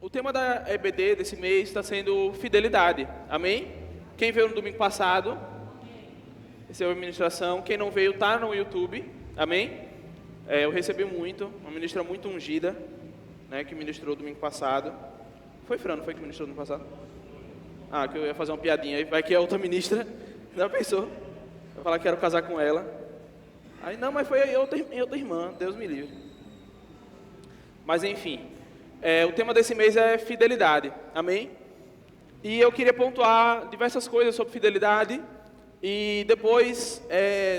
O tema da EBD desse mês está sendo fidelidade. Amém? Quem veio no domingo passado, recebeu a ministração. Quem não veio, está no YouTube. Amém? Eu recebi muito, uma ministra muito ungida, né, que ministrou domingo passado. Foi Fran, não foi que ministrou domingo passado? Ah, que eu ia fazer uma piadinha aí, vai que é outra ministra. Já pensou? Eu falar que quero casar com ela. Aí, não, mas foi outra irmã, Deus me livre. Mas enfim, o tema desse mês é fidelidade, amém? E eu queria pontuar diversas coisas sobre fidelidade e depois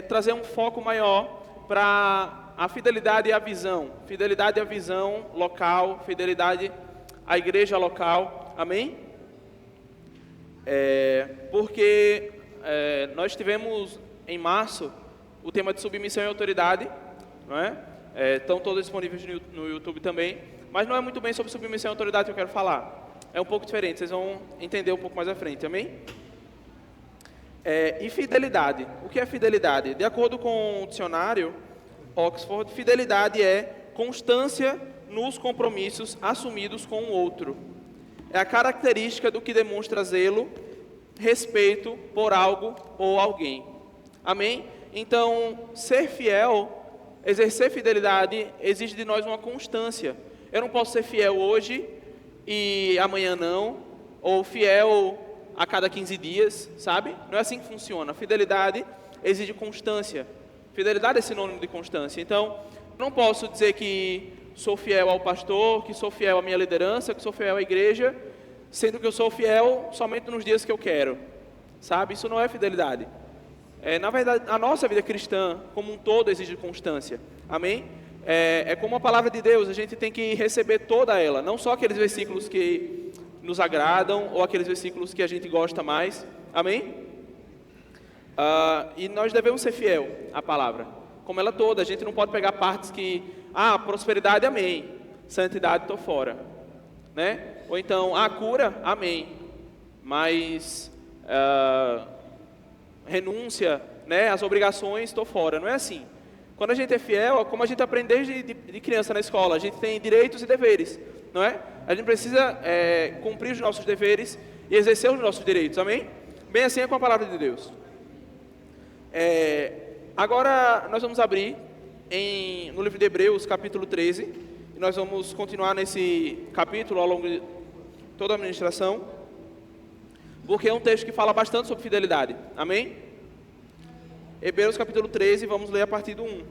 trazer um foco maior para a fidelidade e a visão. Fidelidade à visão local, fidelidade à igreja local, amém? Porque nós tivemos em março o tema de submissão e autoridade, não é? Estão todos disponíveis no YouTube também, mas não é muito bem sobre submissão e autoridade que eu quero falar. É um pouco diferente, vocês vão entender um pouco mais à frente, amém? E fidelidade. O que é fidelidade? De acordo com o dicionário Oxford, fidelidade é constância nos compromissos assumidos com o outro. É a característica do que demonstra zelo, respeito por algo ou alguém. Amém? Então, ser fiel, exercer fidelidade, exige de nós uma constância. Eu não posso ser fiel hoje e amanhã não, ou fiel a cada 15 dias, sabe? Não é assim que funciona. Fidelidade exige constância. Fidelidade é sinônimo de constância. Então, não posso dizer que sou fiel ao pastor, que sou fiel à minha liderança, que sou fiel à igreja, sendo que eu sou fiel somente nos dias que eu quero, sabe? Isso não é fidelidade. Na verdade, a nossa vida cristã, como um todo, exige constância. Amém? É como a palavra de Deus, a gente tem que receber toda ela, não só aqueles versículos que nos agradam ou aqueles versículos que a gente gosta mais. Amém? E nós devemos ser fiel à palavra, como ela toda. A gente não pode pegar partes que, prosperidade, amém. Santidade, estou fora. Né? Ou então, cura, amém. Mas renúncia, né, as obrigações, estou fora. Não é assim. Quando a gente é fiel, é como a gente aprende desde de criança na escola. A gente tem direitos e deveres, não é? A gente precisa cumprir os nossos deveres e exercer os nossos direitos, amém? Bem assim é com a palavra de Deus. Agora nós vamos abrir no livro de Hebreus, capítulo 13. E nós vamos continuar nesse capítulo ao longo de toda a ministração, porque é um texto que fala bastante sobre fidelidade, amém? Hebreus capítulo 13, vamos ler a partir do 1.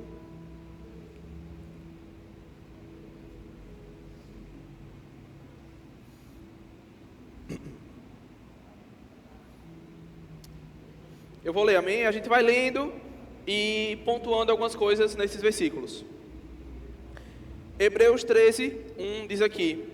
Eu vou ler, amém? A gente vai lendo e pontuando algumas coisas nesses versículos. Hebreus 13, 1 diz aqui: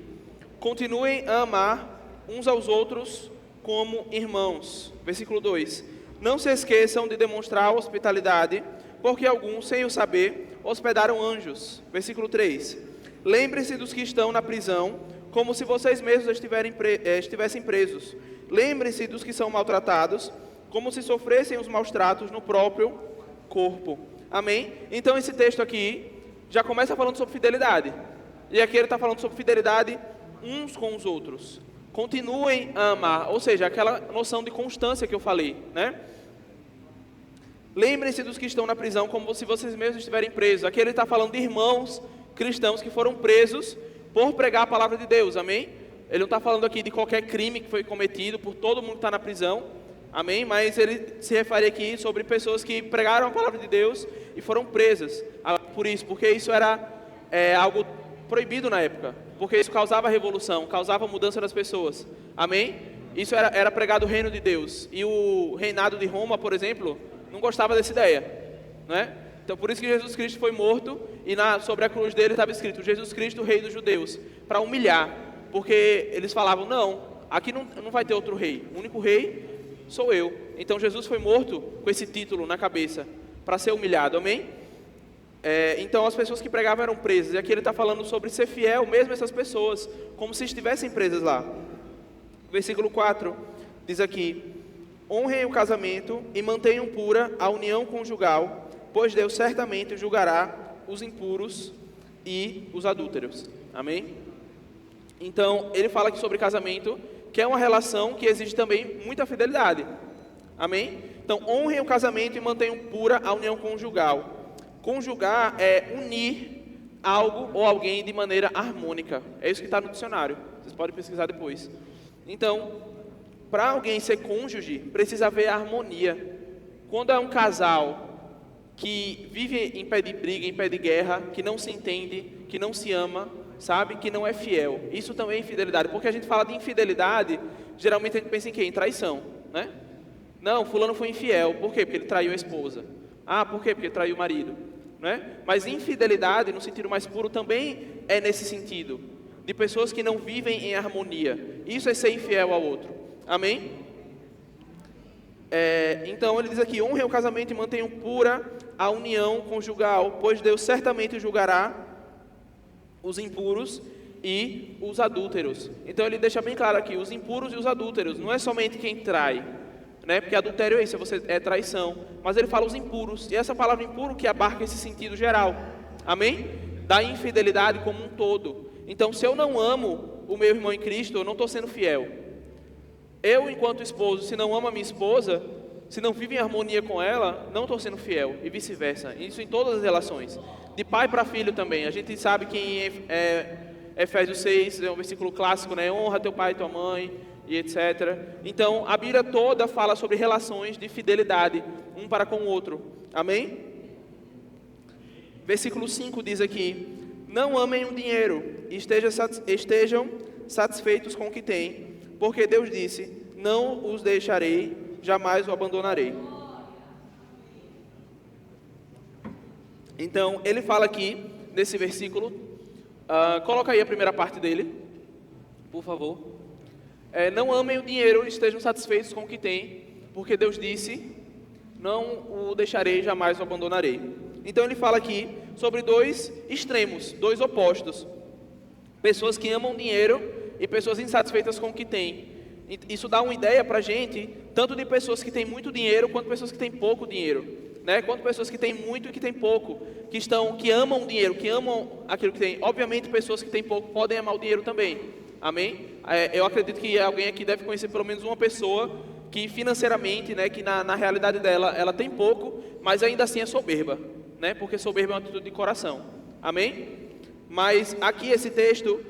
continuem a amar uns aos outros como irmãos. Versículo 2: não se esqueçam de demonstrar hospitalidade, porque alguns, sem o saber, hospedaram anjos. Versículo 3: lembrem-se dos que estão na prisão, como se vocês mesmos estivessem presos. Lembrem-se dos que são maltratados, como se sofressem os maus tratos no próprio corpo. Amém? Então esse texto aqui já começa falando sobre fidelidade. E aqui ele está falando sobre fidelidade uns com os outros. Continuem a amar, ou seja, aquela noção de constância que eu falei, né? Lembrem-se dos que estão na prisão como se vocês mesmos estiverem presos. Aqui ele está falando de irmãos cristãos que foram presos por pregar a palavra de Deus, amém? Ele não está falando aqui de qualquer crime que foi cometido por todo mundo que está na prisão, amém? Mas ele se refere aqui sobre pessoas que pregaram a palavra de Deus e foram presas por isso, porque isso era algo proibido na época, porque isso causava revolução, causava mudança das pessoas, amém? Isso era pregado o reino de Deus, e o reinado de Roma, por exemplo, não gostava dessa ideia, né? Então por isso que Jesus Cristo foi morto, e sobre a cruz dele estava escrito, Jesus Cristo, rei dos judeus, para humilhar, porque eles falavam, não, aqui não vai ter outro rei, o único rei sou eu. Então Jesus foi morto com esse título na cabeça, para ser humilhado, amém? Então as pessoas que pregavam eram presas, e aqui ele está falando sobre ser fiel mesmo a essas pessoas, como se estivessem presas lá. Versículo 4 diz aqui: honrem o casamento e mantenham pura a união conjugal, pois Deus certamente julgará os impuros e os adúlteros. Amém? Então, ele fala aqui sobre casamento, que é uma relação que exige também muita fidelidade. Amém? Então, honrem o casamento e mantenham pura a união conjugal. Conjugar é unir algo ou alguém de maneira harmônica. É isso que está no dicionário. Vocês podem pesquisar depois. Então, para alguém ser cônjuge, precisa haver harmonia. Quando é um casal que vive em pé de briga, em pé de guerra, que não se entende, que não se ama, sabe, que não é fiel. Isso também é infidelidade, porque a gente fala de infidelidade, geralmente a gente pensa em quê? Em traição, né? Não, fulano foi infiel, por quê? Porque ele traiu a esposa. Ah, por quê? Porque ele traiu o marido, né? Mas infidelidade, no sentido mais puro, também é nesse sentido, de pessoas que não vivem em harmonia. Isso é ser infiel ao outro, amém? Então ele diz aqui, honrem o casamento e mantenham pura a união conjugal, pois Deus certamente julgará os impuros e os adúlteros. Então ele deixa bem claro aqui, os impuros e os adúlteros, não é somente quem trai, né? Porque adultério é isso, é traição, mas ele fala os impuros, e essa palavra impuro que abarca esse sentido geral, amém? Da infidelidade como um todo. Então se eu não amo o meu irmão em Cristo, eu não estou sendo fiel. Eu, enquanto esposo, se não amo a minha esposa, se não vivo em harmonia com ela, não estou sendo fiel, e vice-versa. Isso em todas as relações. De pai para filho também. A gente sabe que em Efésios 6, é um versículo clássico, né? Honra teu pai e tua mãe, e etc. Então, a Bíblia toda fala sobre relações de fidelidade, um para com o outro. Amém? Versículo 5 diz aqui, não amem o dinheiro, e estejam satisfeitos com o que têm, porque Deus disse, não os deixarei, jamais o abandonarei. Então, ele fala aqui, nesse versículo, coloca aí a primeira parte dele, por favor. Não amem o dinheiro, estejam satisfeitos com o que têm, porque Deus disse, não o deixarei, jamais o abandonarei. Então, ele fala aqui sobre dois extremos, dois opostos. Pessoas que amam dinheiro e pessoas insatisfeitas com o que têm. Isso dá uma ideia para a gente, tanto de pessoas que têm muito dinheiro, quanto pessoas que têm pouco dinheiro, né? Quanto pessoas que têm muito e que têm pouco, que amam o dinheiro, que amam aquilo que têm. Obviamente, pessoas que têm pouco podem amar o dinheiro também, amém? Eu acredito que alguém aqui deve conhecer pelo menos uma pessoa que financeiramente, né, que na realidade dela, ela tem pouco, mas ainda assim é soberba, né? Porque soberba é uma atitude de coração, amém? Mas aqui esse texto,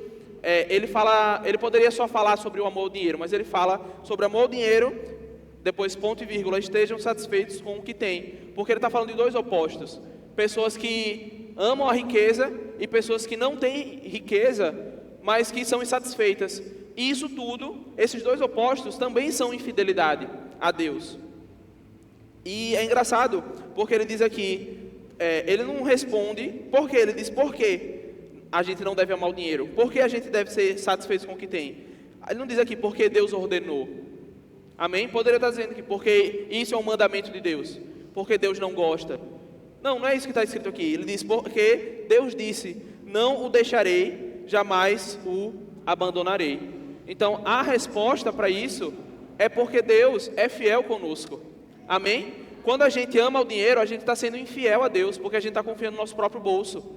ele poderia só falar sobre o amor ao dinheiro, mas ele fala sobre amor ao dinheiro, depois ponto e vírgula, estejam satisfeitos com o que têm, porque ele está falando de dois opostos, pessoas que amam a riqueza e pessoas que não têm riqueza, mas que são insatisfeitas. E isso tudo, esses dois opostos também são infidelidade a Deus. E é engraçado, porque ele diz aqui, ele não responde, por quê? Ele diz, por quê a gente não deve amar o dinheiro? Por que a gente deve ser satisfeito com o que tem? Ele não diz aqui, porque Deus ordenou. Amém? Poderia estar dizendo que porque isso é um mandamento de Deus, porque Deus não gosta. Não, não é isso que está escrito aqui. Ele diz, porque Deus disse, não o deixarei, jamais o abandonarei. Então, a resposta para isso é porque Deus é fiel conosco. Amém? Quando a gente ama o dinheiro, a gente está sendo infiel a Deus, porque a gente está confiando no nosso próprio bolso.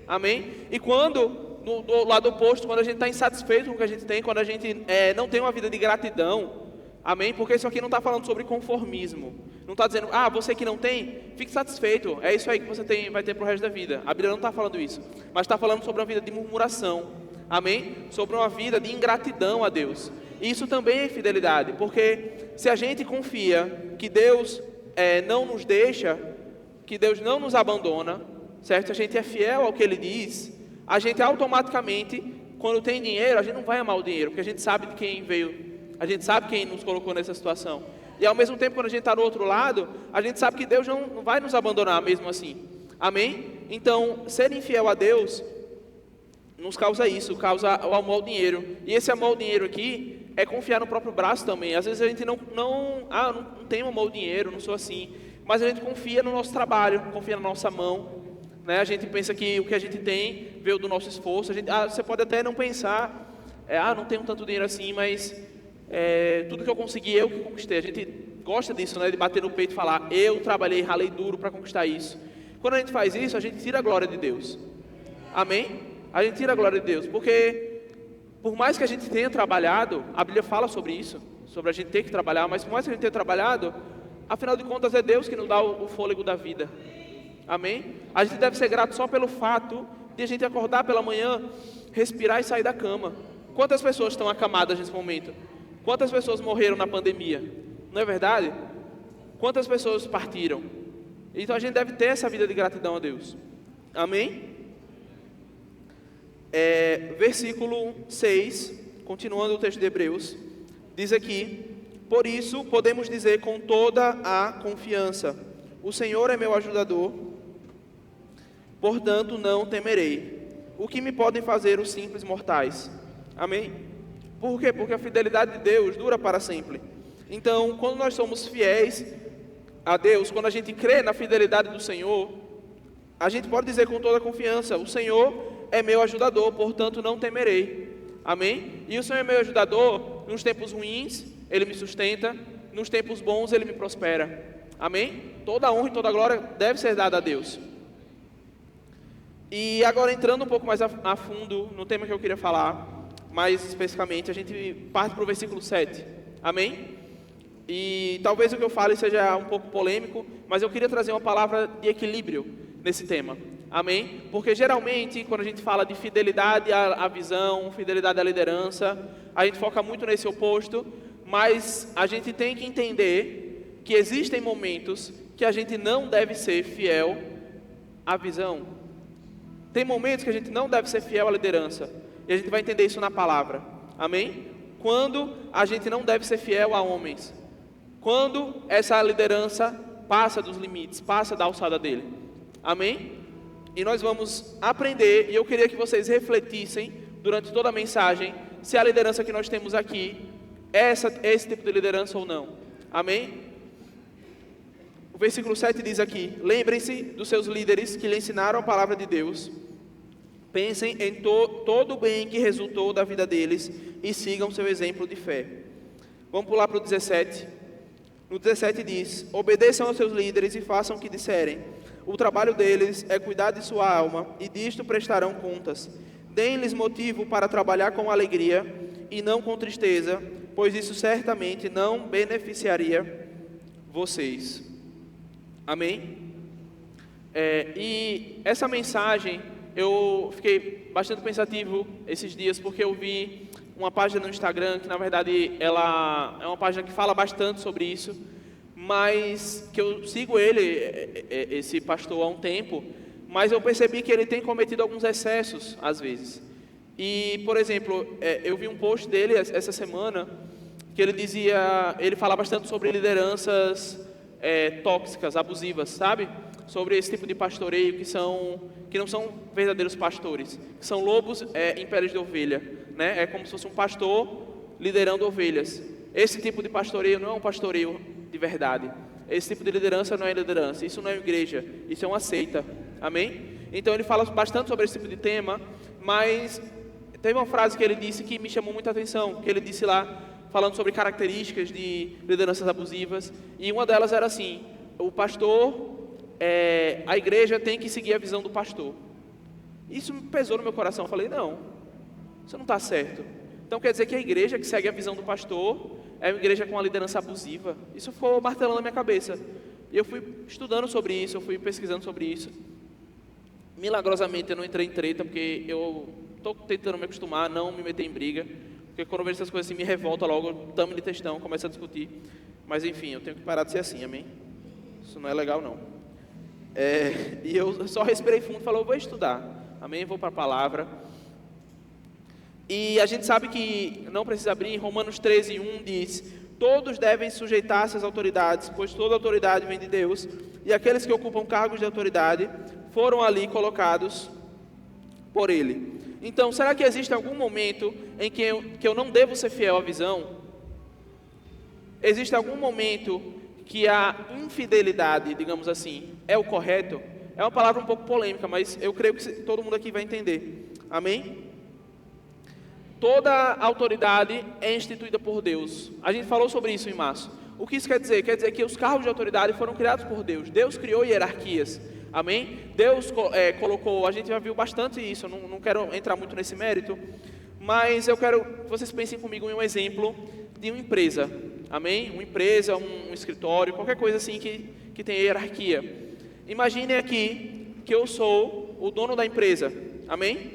Amém? E quando, do lado oposto, quando a gente está insatisfeito com o que a gente tem, quando a gente não tem uma vida de gratidão, amém? Porque isso aqui não está falando sobre conformismo. Não está dizendo, você que não tem, fique satisfeito, é isso aí que você vai ter para o resto da vida. A Bíblia não está falando isso, mas está falando sobre uma vida de murmuração, amém? Sobre uma vida de ingratidão a Deus. E isso também é infidelidade, porque se a gente confia que Deus não nos deixa, que Deus não nos abandona, certo? A gente é fiel ao que Ele diz, a gente automaticamente, quando tem dinheiro, a gente não vai amar o dinheiro, porque a gente sabe de quem veio, a gente sabe quem nos colocou nessa situação. E ao mesmo tempo, quando a gente está do outro lado, a gente sabe que Deus não vai nos abandonar mesmo assim. Amém? Então, ser infiel a Deus nos causa isso, causa o amor ao dinheiro. E esse amor ao dinheiro aqui é confiar no próprio braço também. Às vezes a gente não tenho amor ao dinheiro, não sou assim. Mas a gente confia no nosso trabalho, confia na nossa mão. Né? A gente pensa que o que a gente tem veio do nosso esforço. Você pode até não pensar, não tenho tanto dinheiro assim, mas tudo que eu consegui, eu que conquistei. A gente gosta disso, né? De bater no peito e falar, eu trabalhei, ralei duro para conquistar isso. Quando a gente faz isso, a gente tira a glória de Deus. Amém? A gente tira a glória de Deus, porque por mais que a gente tenha trabalhado, a Bíblia fala sobre isso, sobre a gente ter que trabalhar, mas por mais que a gente tenha trabalhado, afinal de contas é Deus que nos dá o fôlego da vida. Amém? A gente deve ser grato só pelo fato de a gente acordar pela manhã, respirar e sair da cama. Quantas pessoas estão acamadas nesse momento? Quantas pessoas morreram na pandemia? Não é verdade? Quantas pessoas partiram? Então a gente deve ter essa vida de gratidão a Deus. Amém? Versículo 6, continuando o texto de Hebreus, diz aqui: por isso podemos dizer com toda a confiança: o Senhor é meu ajudador, portanto não temerei. O que me podem fazer os simples mortais? Amém? Por quê? Porque a fidelidade de Deus dura para sempre. Então, quando nós somos fiéis a Deus, quando a gente crê na fidelidade do Senhor, a gente pode dizer com toda a confiança: o Senhor é meu ajudador, portanto não temerei. Amém? E o Senhor é meu ajudador nos tempos ruins, Ele me sustenta, nos tempos bons Ele me prospera. Amém? Toda a honra e toda a glória deve ser dada a Deus. E agora, entrando um pouco mais a fundo no tema que eu queria falar, mais especificamente, a gente parte para o versículo 7. Amém? E talvez o que eu fale seja um pouco polêmico, mas eu queria trazer uma palavra de equilíbrio nesse tema. Amém? Porque geralmente, quando a gente fala de fidelidade à visão, fidelidade à liderança, a gente foca muito nesse oposto, mas a gente tem que entender que existem momentos que a gente não deve ser fiel à visão. Tem momentos que a gente não deve ser fiel à liderança, e a gente vai entender isso na palavra. Amém? Quando a gente não deve ser fiel a homens, quando essa liderança passa dos limites, passa da alçada dele. Amém? E nós vamos aprender, e eu queria que vocês refletissem durante toda a mensagem, se a liderança que nós temos aqui é esse tipo de liderança ou não. Amém? O versículo 7 diz aqui: lembrem-se dos seus líderes que lhe ensinaram a palavra de Deus. Pensem em todo o bem que resultou da vida deles e sigam seu exemplo de fé. Vamos pular para o 17. No 17 diz: obedeçam aos seus líderes e façam o que disserem. O trabalho deles é cuidar de sua alma, e disto prestarão contas. Deem-lhes motivo para trabalhar com alegria e não com tristeza, pois isso certamente não beneficiaria vocês. Amém? E essa mensagem, eu fiquei bastante pensativo esses dias, porque eu vi uma página no Instagram, que na verdade ela é uma página que fala bastante sobre isso, mas que eu sigo esse pastor há um tempo, mas eu percebi que ele tem cometido alguns excessos às vezes. E, por exemplo, eu vi um post dele essa semana, que ele fala bastante sobre lideranças tóxicas, abusivas, sabe? Sobre esse tipo de pastoreio que não são verdadeiros pastores, que são lobos em peles de ovelha, né? É como se fosse um pastor liderando ovelhas. Esse tipo de pastoreio não é um pastoreio de verdade. Esse tipo de liderança não é liderança, isso não é igreja, isso é uma seita. Amém? Então ele fala bastante sobre esse tipo de tema, mas teve uma frase que ele disse que me chamou muita atenção, que ele disse lá, falando sobre características de lideranças abusivas, e uma delas era assim: o pastor, a igreja tem que seguir a visão do pastor. Isso me pesou no meu coração. Eu falei: não, isso não está certo. Então quer dizer que a igreja que segue a visão do pastor é uma igreja com uma liderança abusiva? Isso ficou martelando na minha cabeça. E eu fui estudando sobre isso, eu fui pesquisando sobre isso. Milagrosamente eu não entrei em treta, porque eu estou tentando me acostumar a não me meter em briga, porque quando eu vejo essas coisas assim me revolta logo, eu tamo de textão, começo a discutir. Mas enfim, eu tenho que parar de ser assim, amém? Isso não é legal não. E eu só respirei fundo e falei: eu vou estudar, amém? Vou para a palavra. E a gente sabe que não precisa abrir. Em Romanos 13:1 diz: todos devem sujeitar-se às autoridades, pois toda autoridade vem de Deus, e aqueles que ocupam cargos de autoridade foram ali colocados por Ele. Então, será que existe algum momento em que eu não devo ser fiel à visão? Existe algum momento que a infidelidade, digamos assim, é o correto? É uma palavra um pouco polêmica, mas eu creio que todo mundo aqui vai entender. Amém? Toda autoridade é instituída por Deus. A gente falou sobre isso em março. O que isso quer dizer? Quer dizer que os cargos de autoridade foram criados por Deus. Deus criou hierarquias. Amém? Deus colocou, a gente já viu bastante isso, eu não quero entrar muito nesse mérito, mas eu quero que vocês pensem comigo em um exemplo de uma empresa, amém? Uma empresa, um escritório, qualquer coisa assim que tenha hierarquia. Imaginem aqui que eu sou o dono da empresa, amém?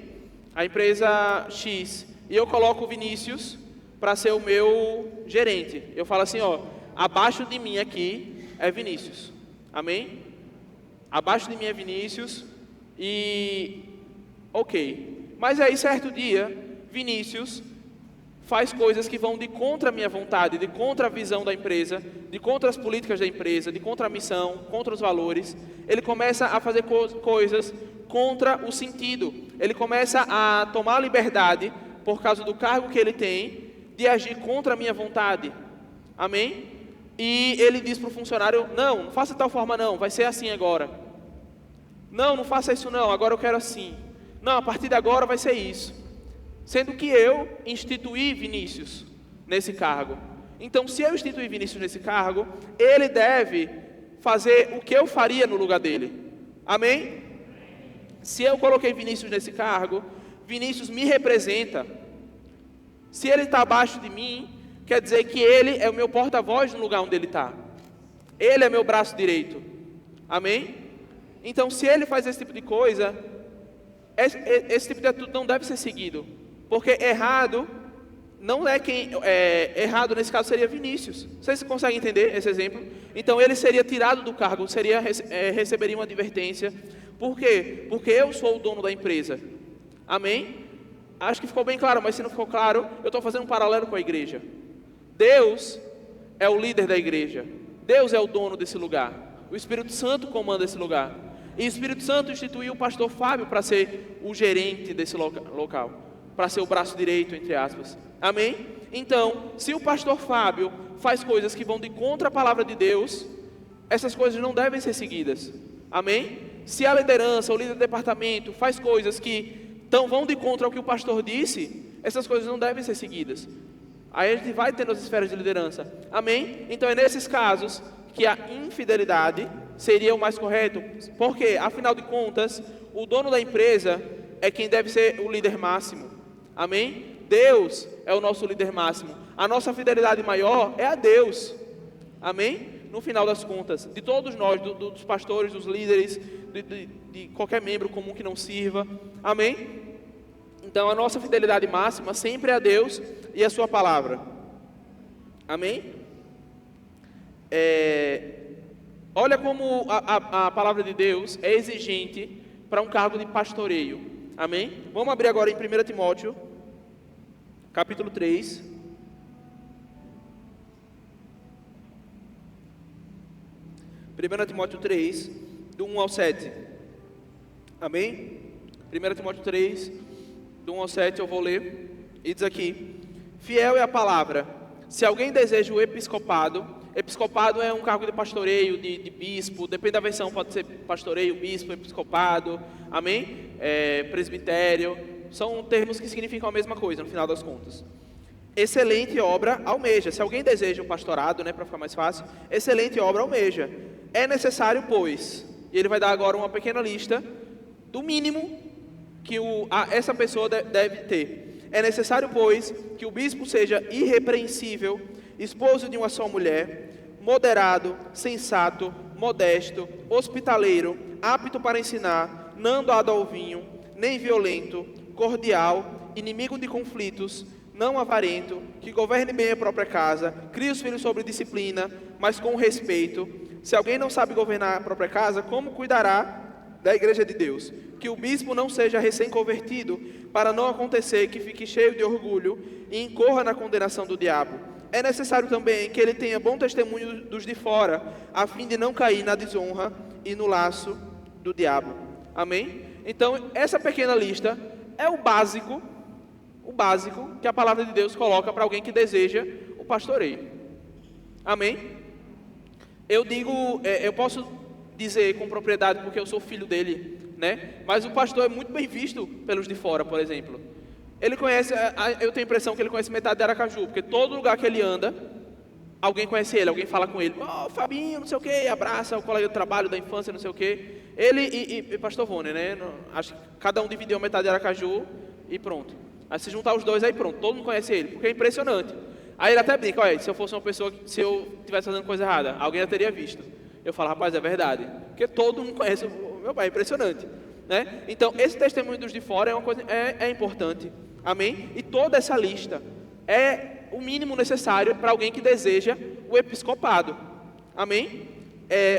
A empresa X, e eu coloco o Vinícius para ser o meu gerente. Eu falo assim, ó, abaixo de mim aqui é Vinícius, amém? Abaixo de mim é Vinícius e... ok. Mas aí, certo dia, Vinícius faz coisas que vão de contra a minha vontade, de contra a visão da empresa, de contra as políticas da empresa, de contra a missão, contra os valores. Ele começa a fazer coisas contra o sentido. Ele começa a tomar liberdade, por causa do cargo que ele tem, de agir contra a minha vontade. Amém? E ele diz para o funcionário, não faça de tal forma não, vai ser assim agora. Não faça isso não, agora eu quero assim. Não, a partir de agora vai ser isso. Sendo que eu instituí Vinícius nesse cargo. Então, se eu instituir Vinícius nesse cargo, ele deve fazer o que eu faria no lugar dele. Amém? Se eu coloquei Vinícius nesse cargo, Vinícius me representa. Se ele está abaixo de mim, quer dizer que ele é o meu porta-voz no lugar onde ele está. Ele é meu braço direito. Amém? Então, se ele faz esse tipo de coisa, esse tipo de atitude não deve ser seguido. Porque errado, não é quem... errado nesse caso seria Vinícius. Vocês conseguem entender esse exemplo? Então, ele seria tirado do cargo, receberia uma advertência. Por quê? Porque eu sou o dono da empresa. Amém? Acho que ficou bem claro, mas se não ficou claro, eu estou fazendo um paralelo com a igreja. Deus é o líder da igreja. Deus é o dono desse lugar. O Espírito Santo comanda esse lugar. E o Espírito Santo instituiu o pastor Fábio para ser o gerente desse local. Para ser o braço direito, entre aspas. Amém? Então, se o pastor Fábio faz coisas que vão de contra a palavra de Deus, essas coisas não devem ser seguidas. Amém? Se a liderança, o líder do departamento faz coisas que vão de contra ao que o pastor disse, essas coisas não devem ser seguidas. Aí a gente vai ter nas esferas de liderança. Amém? Então é nesses casos que a infidelidade seria o mais correto. Porque, afinal de contas, o dono da empresa é quem deve ser o líder máximo. Amém? Deus é o nosso líder máximo. A nossa fidelidade maior é a Deus. Amém? No final das contas, de todos nós, dos pastores, dos líderes, de qualquer membro comum que não sirva. Amém? Então, a nossa fidelidade máxima sempre é a Deus e a sua palavra. Amém? Olha como a palavra de Deus é exigente para um cargo de pastoreio. Amém? Vamos abrir agora em 1 Timóteo, capítulo 3. 1 Timóteo 3, do 1 ao 7. Amém? 1 Timóteo 3, do 1 ao 7, eu vou ler. E diz aqui: fiel é a palavra. Se alguém deseja o episcopado é um cargo de pastoreio, de bispo, depende da versão, pode ser pastoreio, bispo, episcopado, amém? Presbitério, são termos que significam a mesma coisa, no final das contas. Excelente obra almeja. Se alguém deseja o pastorado, para ficar mais fácil, excelente obra almeja. É necessário, pois, e ele vai dar agora uma pequena lista do mínimo que essa pessoa deve ter. É necessário, pois, que o bispo seja irrepreensível, esposo de uma só mulher, moderado, sensato, modesto, hospitaleiro, apto para ensinar, não dado ao vinho, nem violento, cordial, inimigo de conflitos, não avarento, que governe bem a própria casa, crie os filhos sob disciplina, mas com respeito. Se alguém não sabe governar a própria casa, como cuidará da igreja de Deus? Que o bispo não seja recém-convertido, para não acontecer que fique cheio de orgulho e incorra na condenação do diabo. É necessário também que ele tenha bom testemunho dos de fora, a fim de não cair na desonra e no laço do diabo. Amém? Então, essa pequena lista é o básico que a palavra de Deus coloca para alguém que deseja o pastoreio. Amém? Eu posso dizer com propriedade porque eu sou filho dele, mas o pastor é muito bem visto pelos de fora, por exemplo. Ele conhece, eu tenho a impressão que ele conhece metade de Aracaju, porque todo lugar que ele anda, alguém conhece ele, alguém fala com ele, Fabinho, não sei o que, abraça o colega de trabalho da infância, não sei o que. Ele e pastor Vone, acho que cada um dividiu a metade de Aracaju e pronto. Aí se juntar os dois, aí pronto, todo mundo conhece ele, porque é impressionante. Aí ele até brinca, olha, se eu fosse uma pessoa, se eu estivesse fazendo coisa errada, alguém já teria visto. Eu falo, rapaz, é verdade, porque todo mundo conhece o meu pai, é impressionante, né? Então, esse testemunho dos de fora é uma coisa, é importante, amém? E toda essa lista é o mínimo necessário para alguém que deseja o episcopado, amém?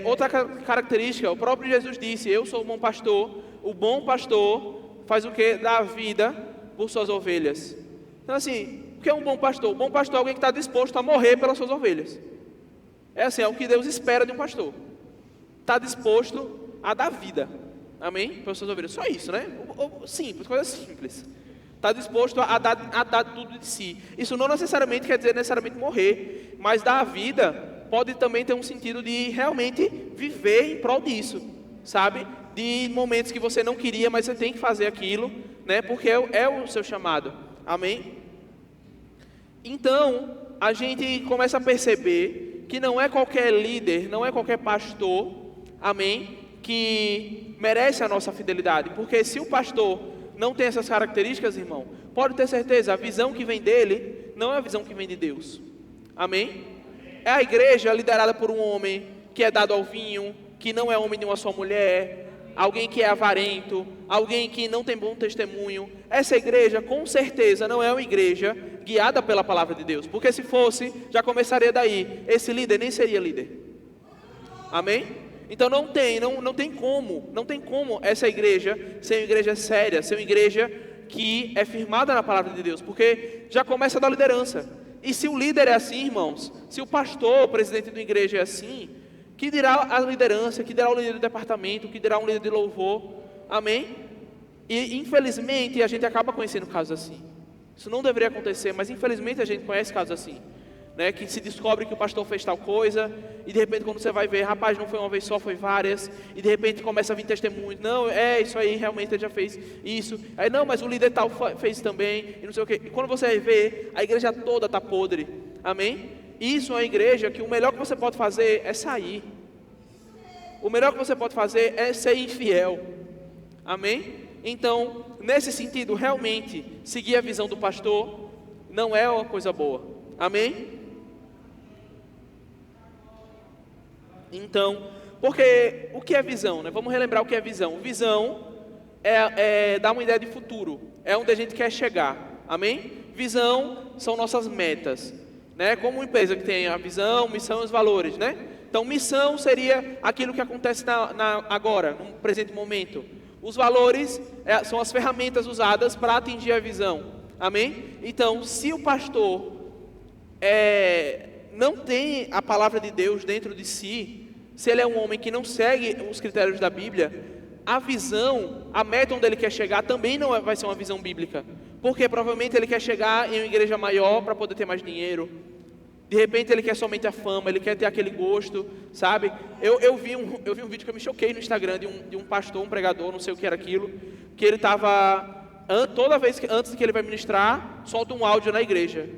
Outra característica, o próprio Jesus disse, eu sou o bom pastor faz o que? Dá a vida por suas ovelhas. Então assim, o que é um bom pastor? O bom pastor é alguém que está disposto a morrer pelas suas ovelhas. É assim, é o que Deus espera de um pastor. Está disposto a dar vida, amém? Pelas suas ovelhas, só isso, né? Simples, coisa simples. Está disposto a dar tudo de si. Isso não necessariamente quer dizer necessariamente morrer, mas dar a vida pode também ter um sentido de realmente viver em prol disso, sabe? De momentos que você não queria, mas você tem que fazer aquilo, né? Porque é o seu chamado, amém? Então, a gente começa a perceber que não é qualquer líder, não é qualquer pastor, amém? Que merece a nossa fidelidade, porque se o pastor não tem essas características, irmão, pode ter certeza, a visão que vem dele não é a visão que vem de Deus, amém? É a igreja liderada por um homem que é dado ao vinho, que não é homem de uma só mulher, alguém que é avarento, alguém que não tem bom testemunho. Essa igreja, com certeza, não é uma igreja guiada pela palavra de Deus, porque se fosse, já começaria daí, esse líder nem seria líder, amém? Então não tem como essa igreja ser uma igreja séria, ser uma igreja que é firmada na palavra de Deus, porque já começa da liderança. E se o líder é assim, irmãos, se o pastor, o presidente da igreja é assim, que dirá a liderança, que dirá o líder do departamento, que dirá um líder de louvor, amém? E infelizmente a gente acaba conhecendo casos assim. Isso não deveria acontecer, mas infelizmente a gente conhece casos assim, né? Que se descobre que o pastor fez tal coisa, e de repente quando você vai ver, rapaz, não foi uma vez só, foi várias, e de repente começa a vir testemunhos, não, isso aí, realmente ele já fez isso, aí não, mas o líder tal fez também, e não sei o quê, e quando você vê, a igreja toda está podre, amém? Isso é uma igreja que o melhor que você pode fazer é sair, o melhor que você pode fazer é ser infiel, amém? Então, nesse sentido, realmente, seguir a visão do pastor não é uma coisa boa, amém? Então, porque o que é visão, né? Vamos relembrar o que é visão. Visão é dar uma ideia de futuro, é onde a gente quer chegar, amém? Visão são nossas metas, né? Como uma empresa que tem a visão, missão e os valores, né? Então, missão seria aquilo que acontece agora, no presente momento. Os valores são as ferramentas usadas para atingir a visão, amém? Então, se o pastor não tem a palavra de Deus dentro de si, se ele é um homem que não segue os critérios da Bíblia, a visão, a meta onde ele quer chegar também não vai ser uma visão bíblica, porque provavelmente ele quer chegar em uma igreja maior para poder ter mais dinheiro, de repente ele quer somente a fama, ele quer ter aquele gosto, sabe? Eu vi um vídeo que eu me choquei no Instagram de um pastor, um pregador, não sei o que era aquilo, que ele estava, toda vez antes que ele vai ministrar, solta um áudio na igreja,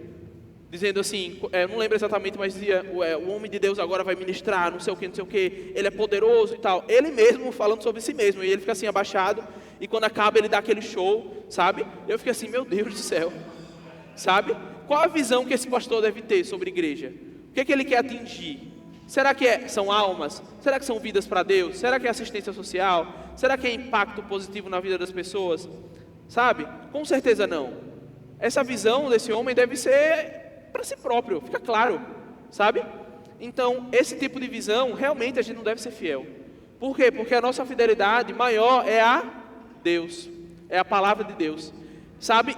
dizendo assim, não lembro exatamente, mas dizia, o homem de Deus agora vai ministrar, não sei o que, ele é poderoso e tal, ele mesmo falando sobre si mesmo, e ele fica assim abaixado, e quando acaba ele dá aquele show, sabe? Eu fiquei assim, meu Deus do céu, sabe? Qual a visão que esse pastor deve ter sobre a igreja? O que ele quer atingir? Será que são almas? Será que são vidas para Deus? Será que é assistência social? Será que é impacto positivo na vida das pessoas? Sabe? Com certeza não. Essa visão desse homem deve ser para si próprio, fica claro, sabe? Então, esse tipo de visão, realmente a gente não deve ser fiel. Por quê? Porque a nossa fidelidade maior é a Deus, é a palavra de Deus, sabe?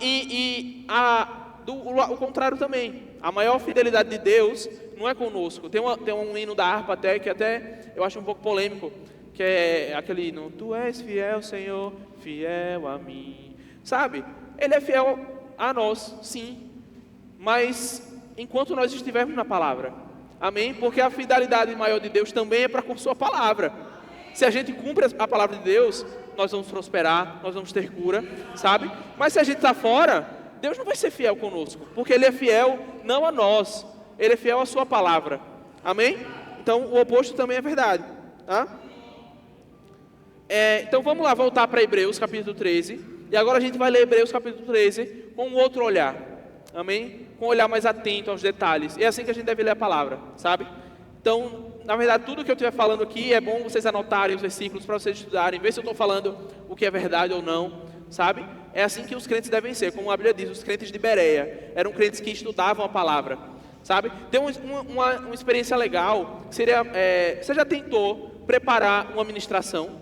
O contrário também, a maior fidelidade de Deus não é conosco. Tem um hino da harpa que até eu acho um pouco polêmico, que é aquele hino, tu és fiel, Senhor, fiel a mim, sabe? Ele é fiel a nós, sim, mas enquanto nós estivermos na palavra, amém? Porque a fidelidade maior de Deus também é para com sua palavra. Se a gente cumpre a palavra de Deus, nós vamos prosperar, nós vamos ter cura, sabe? Mas se a gente está fora, Deus não vai ser fiel conosco, porque Ele é fiel não a nós, Ele é fiel à sua palavra, amém? Então o oposto também é verdade, tá? Então vamos lá, voltar para Hebreus capítulo 13, e agora a gente vai ler Hebreus capítulo 13 com um outro olhar, amém? Com um olhar mais atento aos detalhes. É assim que a gente deve ler a palavra, sabe? Então, na verdade, tudo que eu estiver falando aqui é bom vocês anotarem os versículos para vocês estudarem, ver se eu estou falando o que é verdade ou não, sabe? É assim que os crentes devem ser, como a Bíblia diz, os crentes de Bereia eram crentes que estudavam a palavra, sabe? Tem uma experiência legal, que seria, você já tentou preparar uma ministração?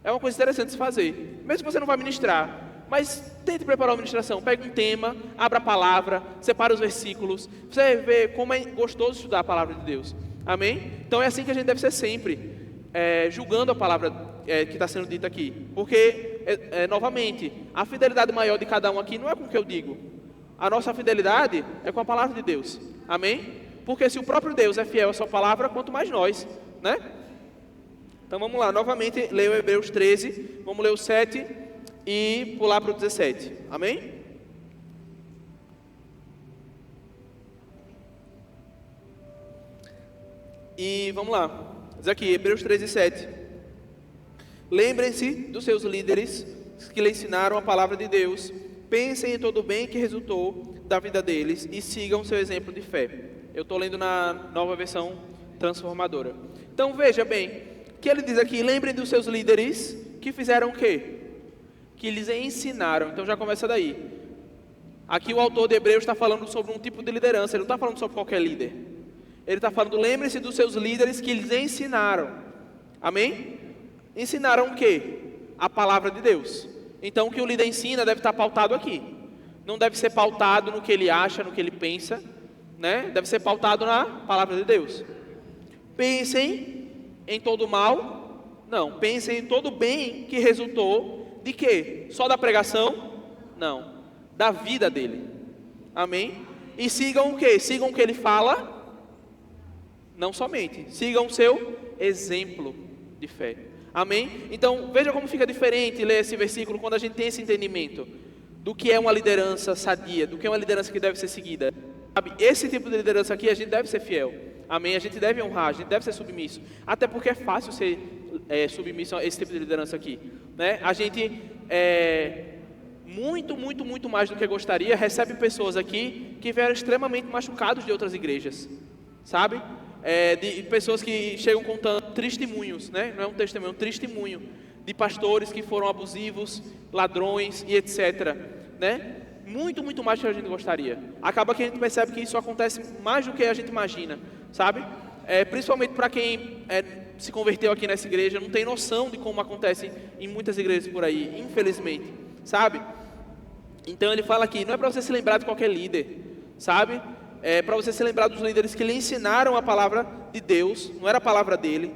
É uma coisa interessante de se fazer, mesmo que você não vai ministrar, mas tente preparar uma ministração, pegue um tema, abra a palavra, separe os versículos, você vê como é gostoso estudar a palavra de Deus, amém? Então é assim que a gente deve ser sempre, julgando a palavra que está sendo dita aqui, porque, novamente, a fidelidade maior de cada um aqui não é com o que eu digo, a nossa fidelidade é com a palavra de Deus, amém? Porque se o próprio Deus é fiel à sua palavra, quanto mais nós, né? Então vamos lá, novamente, leia o Hebreus 13, vamos ler o 7 e pular para o 17, amém? E vamos lá, diz aqui, Hebreus 13, 7. Lembrem-se dos seus líderes que lhe ensinaram a palavra de Deus, pensem em todo o bem que resultou da vida deles e sigam seu exemplo de fé. Eu estou lendo na nova versão transformadora. Então veja bem, que ele diz aqui, lembrem dos seus líderes que fizeram o quê? Que lhes ensinaram. Então já começa daí. Aqui o autor de Hebreus está falando sobre um tipo de liderança, ele não está falando sobre qualquer líder. Ele está falando, lembrem-se dos seus líderes que lhes ensinaram. Amém? Ensinaram o quê? A palavra de Deus. Então o que o líder ensina deve estar pautado aqui. Não deve ser pautado no que ele acha, no que ele pensa, né? Deve ser pautado na palavra de Deus. Pensem em todo mal? Não. Pensem em todo bem que resultou de quê? Só da pregação? Não. Da vida dele. Amém? E sigam o quê? Sigam o que ele fala? Não somente. Sigam o seu exemplo de fé. Amém? Então, veja como fica diferente ler esse versículo quando a gente tem esse entendimento do que é uma liderança sadia, do que é uma liderança que deve ser seguida. Sabe? Esse tipo de liderança aqui, a gente deve ser fiel. Amém? A gente deve honrar, a gente deve ser submisso. Até porque é fácil ser submisso a esse tipo de liderança aqui, né? A gente, muito mais do que gostaria, recebe pessoas aqui que vieram extremamente machucados de outras igrejas, sabe? De pessoas que chegam contando testemunhos, né? Não é um testemunho, é um testemunho de pastores que foram abusivos, ladrões e etc, né? Muito mais do que a gente gostaria. Acaba que a gente percebe que isso acontece mais do que a gente imagina, sabe? Principalmente para quem se converteu aqui nessa igreja, não tem noção de como acontece em muitas igrejas por aí, infelizmente, sabe? Então ele fala aqui, não é para você se lembrar de qualquer líder, sabe? É para você se lembrar dos líderes que lhe ensinaram a palavra de Deus, não era a palavra dele,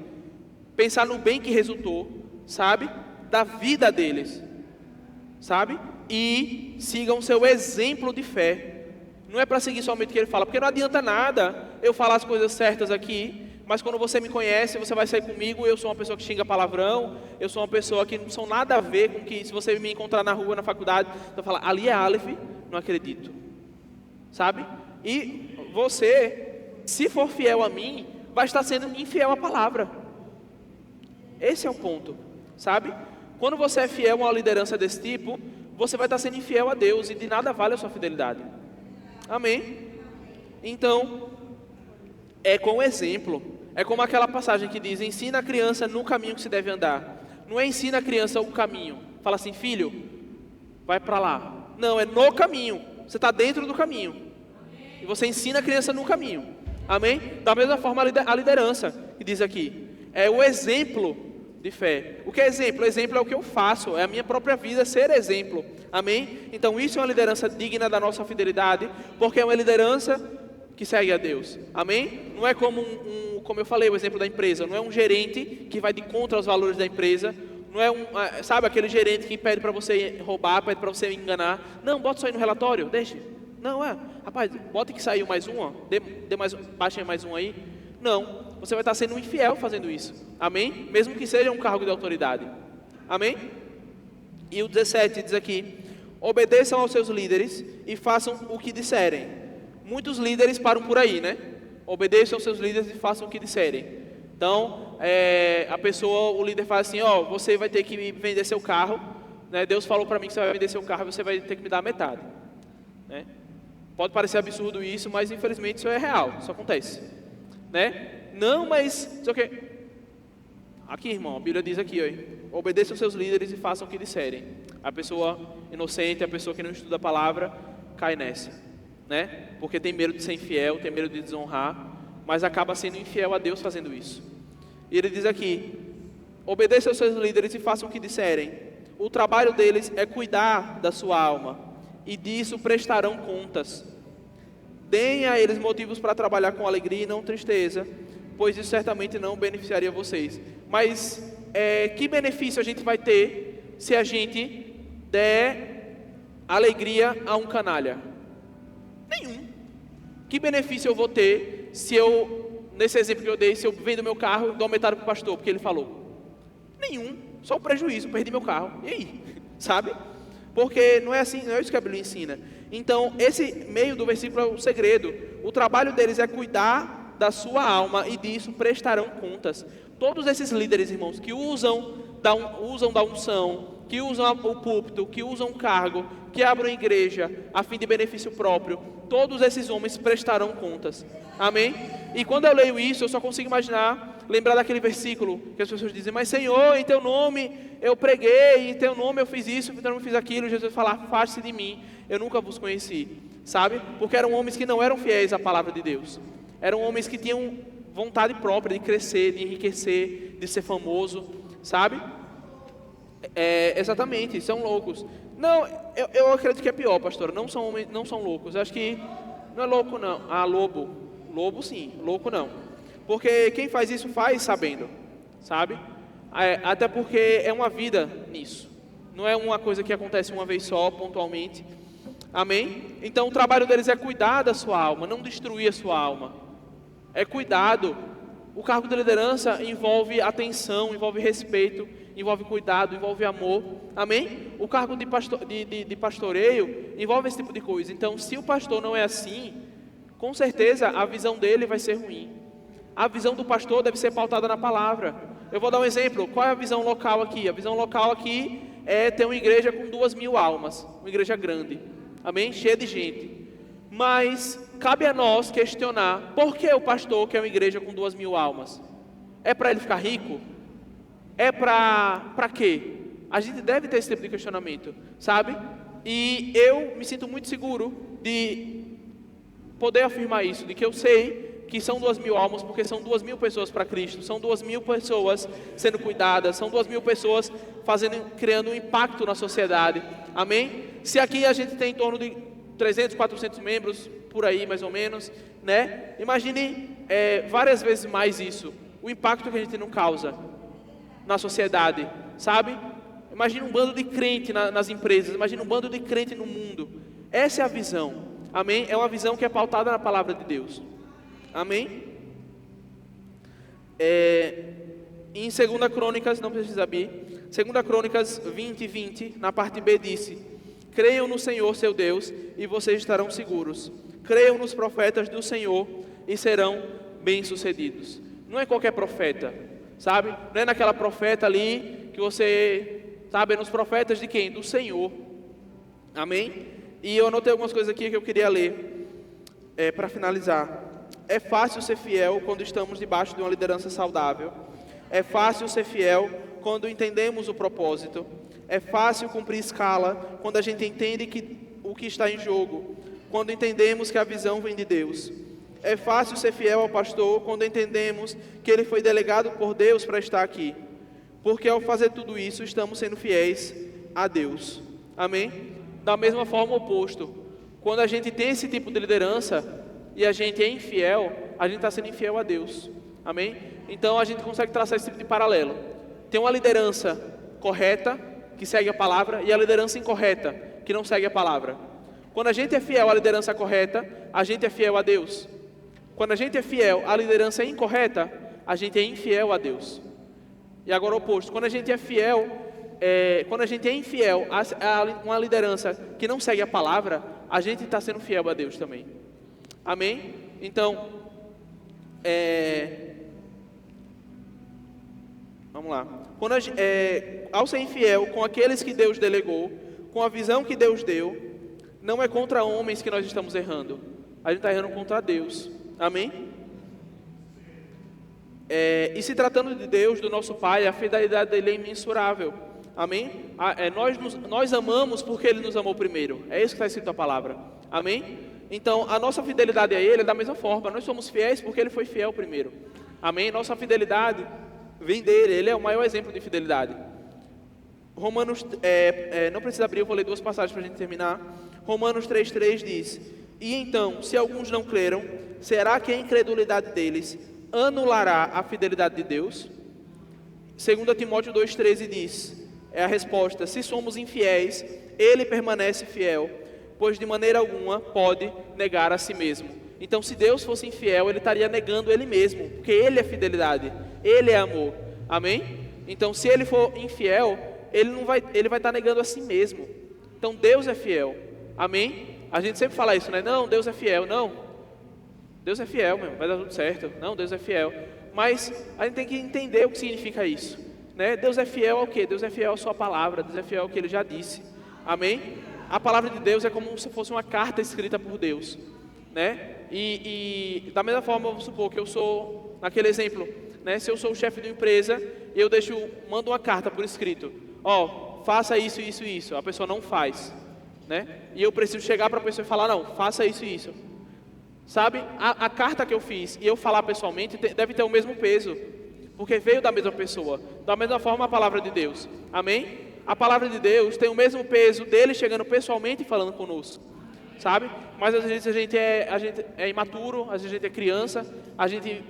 pensar no bem que resultou, sabe? Da vida deles, sabe? E sigam seu exemplo de fé. Não é para seguir somente o que ele fala, porque não adianta nada eu falar as coisas certas aqui, mas quando você me conhece, você vai sair comigo, eu sou uma pessoa que xinga palavrão, eu sou uma pessoa que não são nada a ver com que, se você me encontrar na rua, na faculdade, você vai falar, ali é Aleph, não acredito, sabe? E você, se for fiel a mim, vai estar sendo infiel à palavra. Esse é o ponto, sabe? Quando você é fiel a uma liderança desse tipo, você vai estar sendo infiel a Deus e de nada vale a sua fidelidade. Amém? Então, é com o exemplo. É como aquela passagem que diz, ensina a criança no caminho que se deve andar. Não é ensina a criança o caminho. Fala assim, filho, vai para lá. Não, é no caminho. Você está dentro do caminho. E você ensina a criança no caminho. Amém? Da mesma forma a liderança, que diz aqui. É o exemplo de fé. O que é exemplo? Exemplo é o que eu faço. É a minha própria vida ser exemplo. Amém? Então isso é uma liderança digna da nossa fidelidade. Porque é uma liderança que segue a Deus. Amém? Não é como como eu falei, o exemplo da empresa. Não é um gerente que vai de contra os valores da empresa. Não é sabe aquele gerente que pede para você roubar, pede para você enganar. Não, bota isso aí no relatório, deixa. Não, rapaz, bota que saiu mais um, ó. Baixa mais um aí. Não, você vai estar sendo infiel fazendo isso. Amém? Mesmo que seja um cargo de autoridade. Amém? E o 17 diz aqui, obedeçam aos seus líderes e façam o que disserem. Muitos líderes param por aí, né? Obedeçam aos seus líderes e façam o que disserem. Então, o líder fala assim, ó, você vai ter que vender seu carro, né? Deus falou para mim que você vai vender seu carro e você vai ter que me dar a metade, né? Pode parecer absurdo isso, mas infelizmente isso é real, isso acontece, né? Não, mas não sei o quê. Aqui, irmão, a Bíblia diz aqui, ó, obedeçam seus líderes e façam o que disserem. A pessoa inocente, a pessoa que não estuda a palavra, cai nessa, né? Porque tem medo de ser infiel, tem medo de desonrar, mas acaba sendo infiel a Deus fazendo isso. E ele diz aqui: obedeçam aos seus líderes e façam o que disserem. O trabalho deles é cuidar da sua alma, e disso prestarão contas. Deem a eles motivos para trabalhar com alegria e não tristeza, pois isso certamente não beneficiaria vocês. Mas que benefício a gente vai ter se a gente der alegria a um canalha? Nenhum. Que benefício eu vou ter se eu, nesse exemplo que eu dei, se eu vendo meu carro e dou metade para o pastor, porque ele falou? Nenhum. Só um prejuízo, perdi meu carro. E aí? Sabe? Porque não é assim, não é isso que a Bíblia ensina. Então, esse meio do versículo é o segredo. O trabalho deles é cuidar da sua alma e disso prestarão contas. Todos esses líderes, irmãos, que usam da unção, que usam o púlpito, que usam o cargo, que abrem igreja a fim de benefício próprio, todos esses homens prestarão contas. Amém? E quando eu leio isso, eu só consigo imaginar, lembrar daquele versículo que as pessoas dizem: mas Senhor, em teu nome eu preguei, em teu nome eu fiz isso, em teu nome eu fiz aquilo. Jesus fala: afaste-se de mim, eu nunca vos conheci. Sabe? Porque eram homens que não eram fiéis à palavra de Deus. Eram homens que tinham vontade própria de crescer, de enriquecer, de ser famoso, sabe? Exatamente, são loucos. Não, eu acredito que é pior, pastor. Não são homens, não são loucos. Eu acho que não é louco, não. Ah, lobo. Lobo sim, louco não. Porque quem faz isso faz sabendo, sabe? Até porque é uma vida nisso. Não é uma coisa que acontece uma vez só, pontualmente. Amém? Então o trabalho deles é cuidar da sua alma, não destruir a sua alma. É cuidado. O cargo de liderança envolve atenção, envolve respeito, envolve cuidado, envolve amor. Amém? O cargo de pastoreio envolve esse tipo de coisa. Então, se o pastor não é assim, com certeza a visão dele vai ser ruim. A visão do pastor deve ser pautada na palavra. Eu vou dar um exemplo. Qual é a visão local aqui? A visão local aqui é ter uma igreja com 2.000 almas. Uma igreja grande. Amém? Cheia de gente. Mas cabe a nós questionar: por que o pastor quer uma igreja com 2.000 almas? É para ele ficar rico? É para quê? A gente deve ter esse tipo de questionamento, sabe? E eu me sinto muito seguro de poder afirmar isso, de que eu sei que são 2.000 almas, porque são 2.000 pessoas para Cristo, são 2.000 pessoas sendo cuidadas, são 2.000 pessoas criando um impacto na sociedade. Amém? Se aqui a gente tem em torno de 300, 400 membros, por aí mais ou menos, né? Imagine várias vezes mais isso, o impacto que a gente não causa na sociedade, sabe? Imagine um bando de crente nas empresas, imagine um bando de crente no mundo. Essa é a visão, amém? É uma visão que é pautada na palavra de Deus, amém? Em 2 Crônicas, não precisa abrir, 2 Crônicas 20, na parte B disse: creiam no Senhor seu Deus e vocês estarão seguros. Creiam nos profetas do Senhor e serão bem-sucedidos. Não é qualquer profeta, sabe? Não é naquela profeta ali que você, sabe, é nos profetas de quem? Do Senhor. Amém? E eu anotei algumas coisas aqui que eu queria ler para finalizar. É fácil ser fiel quando estamos debaixo de uma liderança saudável. É fácil ser fiel quando entendemos o propósito. É fácil cumprir escala quando a gente entende o que está em jogo, quando entendemos que a visão vem de Deus. É fácil ser fiel ao pastor quando entendemos que ele foi delegado por Deus para estar aqui, porque ao fazer tudo isso estamos sendo fiéis a Deus. Amém? Da mesma forma, o oposto. Quando a gente tem esse tipo de liderança e a gente é infiel, a gente está sendo infiel a Deus. Amém? Então a gente consegue traçar esse tipo de paralelo. Tem uma liderança correta, que segue a palavra, e a liderança incorreta, que não segue a palavra. Quando a gente é fiel à liderança correta, a gente é fiel a Deus. Quando a gente é fiel à liderança incorreta, a gente é infiel a Deus. E agora o oposto. Quando a gente é infiel a uma liderança que não segue a palavra, a gente está sendo fiel a Deus também. Amém? Então, Vamos lá. Ao ser infiel com aqueles que Deus delegou, com a visão que Deus deu, não é contra homens que nós estamos errando. A gente está errando contra Deus. Amém? E se tratando de Deus, do nosso Pai, a fidelidade dele é imensurável. Amém? Nós amamos porque Ele nos amou primeiro. É isso que está escrito na palavra. Amém? Então, a nossa fidelidade a Ele é da mesma forma. Nós somos fiéis porque Ele foi fiel primeiro. Amém? Nossa fidelidade vem dele. Ele é o maior exemplo de fidelidade. Romanos, não precisa abrir, eu vou ler 2 passagens para a gente terminar. Romanos 3,3 diz: E então, se alguns não creram, será que a incredulidade deles anulará a fidelidade de Deus? 2 Timóteo 2,13 diz, é a resposta: se somos infiéis, Ele permanece fiel, pois de maneira alguma pode negar a si mesmo. Então, se Deus fosse infiel, Ele estaria negando Ele mesmo, porque Ele é fidelidade, Ele é amor. Amém? Então, se Ele for infiel, Ele vai estar negando a si mesmo. Então, Deus é fiel. Amém? A gente sempre fala isso, né? Não, Deus é fiel. Não, Deus é fiel, meu, vai dar tudo certo. Não, Deus é fiel. Mas a gente tem que entender o que significa isso, né? Deus é fiel ao quê? Deus é fiel à sua palavra. Deus é fiel ao que Ele já disse. Amém? A palavra de Deus é como se fosse uma carta escrita por Deus, né? E da mesma forma, vamos supor que eu sou, naquele exemplo, né? Se eu sou o chefe de uma empresa, eu mando uma carta por escrito: ó, faça isso, isso e isso. A pessoa não faz, né? E eu preciso chegar para a pessoa e falar: não, faça isso e isso. Sabe, a carta que eu fiz e eu falar pessoalmente deve ter o mesmo peso, porque veio da mesma pessoa. Da mesma forma a palavra de Deus. Amém? A palavra de Deus tem o mesmo peso dele chegando pessoalmente e falando conosco, sabe? Mas às vezes a gente é imaturo, às vezes a gente é criança, a gente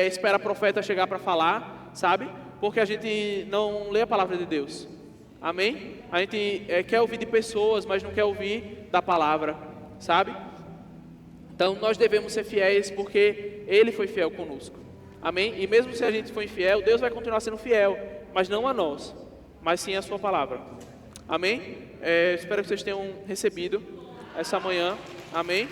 espera profeta chegar para falar, sabe? Porque a gente não lê a palavra de Deus. Amém? A gente quer ouvir de pessoas, mas não quer ouvir da palavra, sabe? Então nós devemos ser fiéis porque Ele foi fiel conosco. Amém? E mesmo se a gente for infiel, Deus vai continuar sendo fiel, mas não a nós, mas sim a sua palavra. Amém? Espero que vocês tenham recebido essa manhã. Amém?